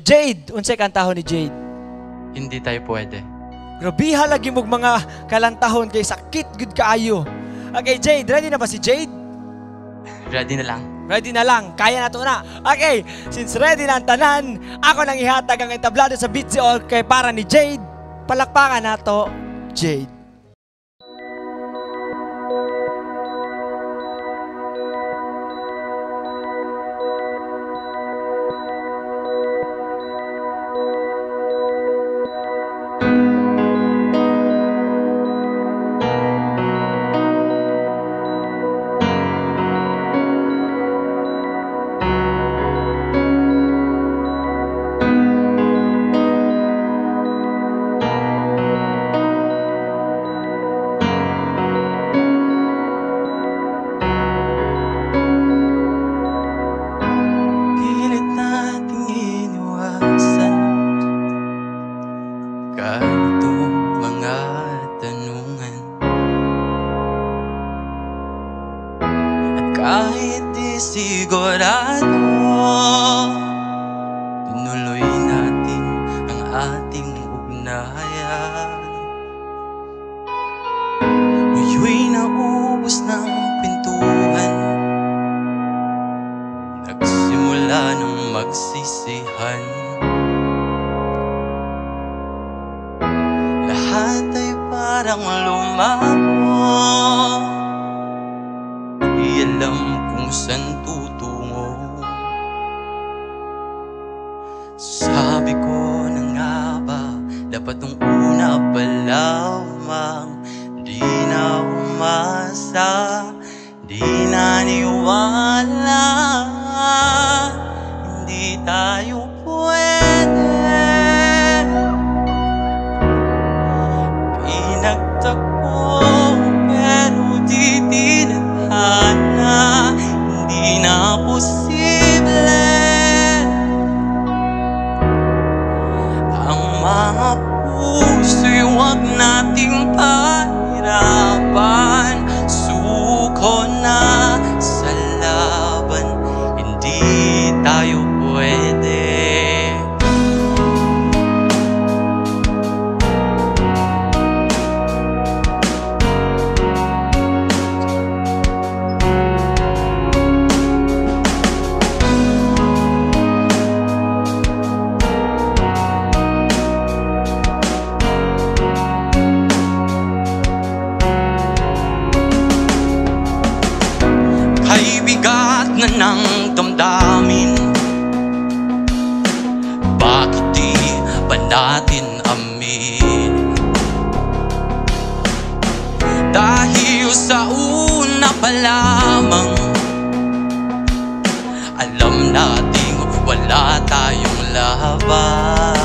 Jade, unsay kantahon ni Jade? Hindi tayo pwede. Grabiha lagi mong mga kalantahon kay sakit good kaayo. Okay, Jade, ready na ba si Jade? Ready na lang. Ready na lang, kaya na to na. Okay, since ready na ang tanan, ako nang ihatag ang entablado sa Beat All kay para ni Jade. Palakpakan na to, Jade. Kahit di sigurado, tinuloy natin ang ating ugnayan. Ngayon'y naubos ng pintuan, nagsimula ng magsisihan. Lahat ay parang lumabo, di alam kung saan tutungo. Sabi ko na nga ba, dapat nung una pa lamang, di na umasa, di naniwala, hindi tayo pwede. Pinagtakpo pero di tinadhana, hindi na posible. Ang mga puso'y huwag nating pahirapan, suko na sa laban, hindi tayo pwede. Ay bigat na ng damdamin, bakit di ba natin amin? Dahil sa una pa lamang, alam nating wala tayong laban.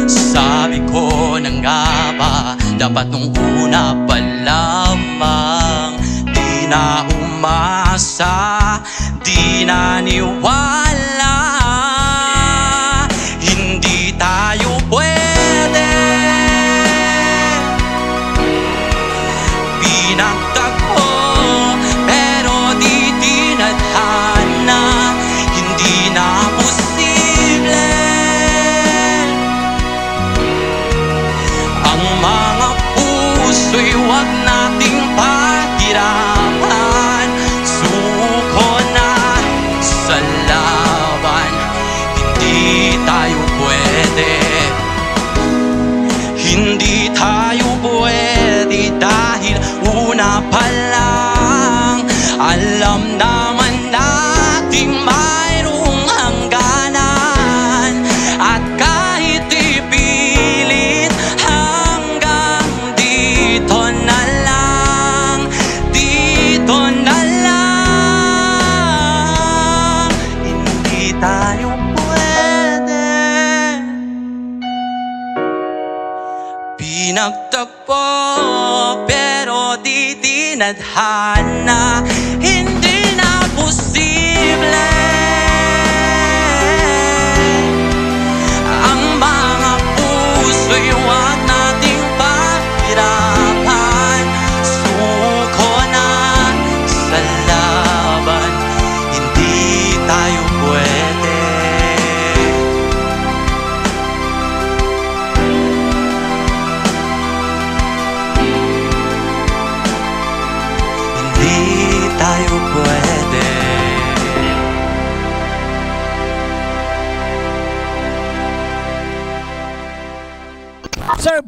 Sabi ko na nga ba, dapat nung una pa lamang, di na umasa, di naniwala, hindi tayo pwede. Pinagtagpo pero di tinadhana, hindi na posible. Ang mga puso'y huwag nating pahirapan, suko na sa laban, hindi tayo pwede. Hindi tayo pwede dahil una pa lang, alam naman nating mayroong hangganan. At kahit ipilit, hanggang dito na lang, dito na lang, hindi tayo pwede. Pinagtagpo pero di tinadhana, hindi na posible. Ang mga puso'y huwag nating pahirapan, suko na sa laban, hindi tayo pwede.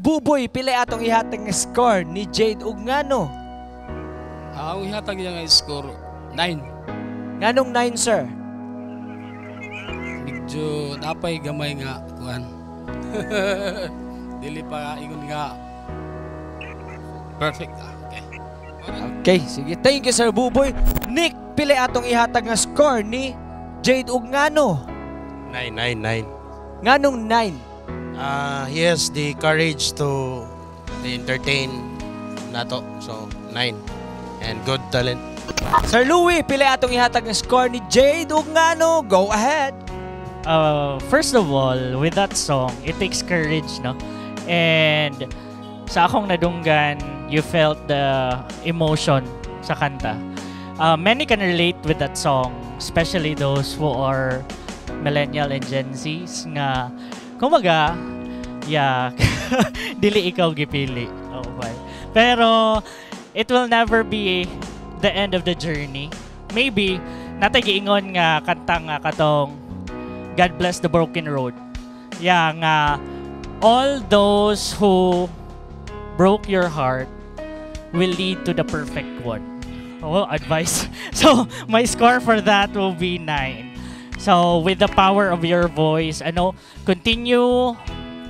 Buboy, pili atong ihatag nga score ni Jade ug ngano? Ang ihatag niya nga score 9. Nganong 9, sir? Medyo napay gamay nga kuan. Dili pa ingon nga perfect. Okay. Okay, sige. Thank you, Sir Buboy. Nick, pili atong ihatag nga score ni Jade ug ngano? 9. Nganong 9? He has the courage to entertain nato. So, 9. And good talent. Sir Louie, pili atong ihatag nga score ni Jade ug ngano? Go ahead. First of all, with that song, it takes courage, no? And sa akong nadunggan, you felt the emotion sa kanta. Many can relate with that song, especially those who are millennial and Gen Zs nga, kumbaga, yeah, dili ikaw gipili. Okay. Pero, it will never be the end of the journey. Maybe, natay giingon nga kanta nga katong God Bless the Broken Road. Yeah, nga, all those who broke your heart will lead to the perfect one. Oh, advice. So, my score for that will be 9. So, with the power of your voice, continue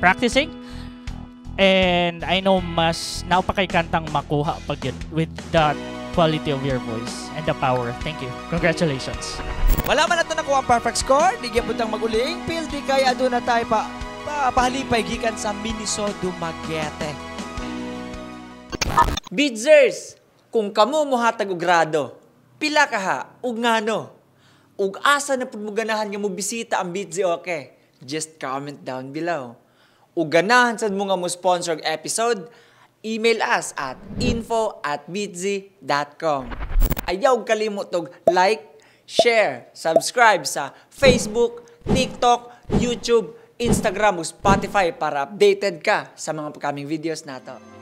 practicing. And I know mas now pa kay kantang makuha pag yun with that quality of your voice and the power. Thank you. Congratulations. Wala man nato nakuha ang perfect score. Di gyapon maguling. Pildi kay aduna tayo pahalipay gikan sa Minnesota Dumaguete. Bidzers, kung kamo mohatag og grado, pila ka ha ug ngano? Ug asa na pud mo ganahan nga mo bisita ang Bitzy okay? Just comment down below. Ug ganahan sad mo nga mo sponsor og episode, email us at info@bitzy.com. Ayaw kalimot og like, share, subscribe sa Facebook, TikTok, YouTube, Instagram o Spotify para updated ka sa mga upcoming videos nato.